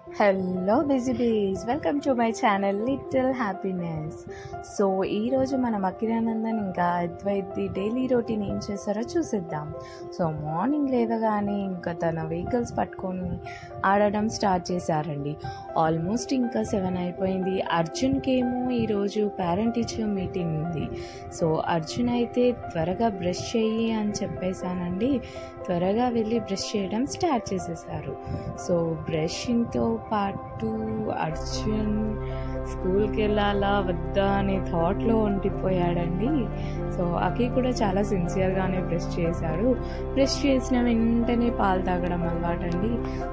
Hello busy బీస్, welcome to my channel little happiness. So ఈరోజు మనం అఖిలానందన్ ఇంకా అద్వైత్ది డైలీ రొటీన్ ఏం చేస్తారో చూసేద్దాం. సో మార్నింగ్ లేవగానే ఇంకా తన వెహికల్స్ పట్టుకొని ఆడడం స్టార్ట్ చేశారండి. ఆల్మోస్ట్ ఇంకా 7 అయిపోయింది. అర్జున్కి ఏమో ఈరోజు పేరెంట్ టీచర్ మీటింగ్ ఉంది. సో అర్జున్ అయితే త్వరగా బ్రష్ చెయ్యి అని చెప్పేశానండి. త్వరగా వెళ్ళి బ్రష్ చేయడం స్టార్ట్ చేసేసారు. సో బ్రషింగ్తో పాటు అర్జున్ స్కూల్కి వెళ్ళాలా వద్దా అనే థాట్లో ఉండిపోయాడండి. సో అఖి కూడా చాలా సిన్సియర్గానే బ్రష్ చేశాడు. బ్రష్ చేసిన వెంటనే పాలు తాగడం అలవాటండి.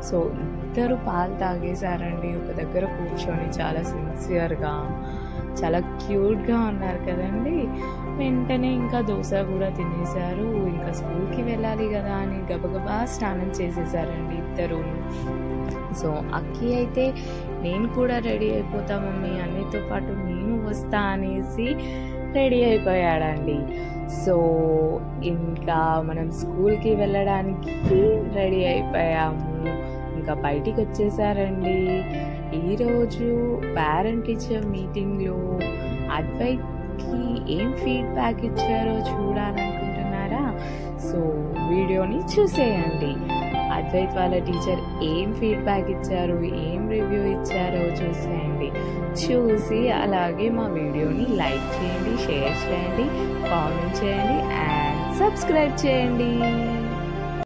సో ఇద్దరు పాలు తాగేశారండి ఒక దగ్గర కూర్చొని, చాలా సిన్సియర్గా, చాలా క్యూట్గా ఉన్నారు కదండి. వెంటనే ఇంకా దోశ కూడా తినేశారు. ఇంకా స్కూల్కి వెళ్ళాలి కదా అని గబగబా స్నానం చేసేసారండి ఇద్దరు. సో అక్కి అయితే నేను కూడా రెడీ అయిపోతా మమ్మీ, అన్నితో పాటు నేను వస్తా అనేసి రెడీ అయిపోయాడండి. సో ఇంకా మనం స్కూల్కి వెళ్ళడానికి రెడీ అయిపోయాము. ఇంకా బయటికి వచ్చేసారండి. ఈరోజు పేరెంట్ టీచర్ మీటింగ్లో అద్వైత్కి ఏం ఫీడ్బ్యాక్ ఇచ్చారో చూడాలనుకుంటున్నారా? సో వీడియోని చూసేయండి. అద్వైత్ వాళ్ళ టీచర్ ఏం ఫీడ్బ్యాక్ ఇచ్చారు, ఏం రివ్యూ ఇచ్చారో చూసేయండి. చూసి అలాగే మా వీడియోని లైక్ చేయండి, షేర్ చేయండి, కామెంట్ చేయండి అండ్ సబ్స్క్రైబ్ చేయండి.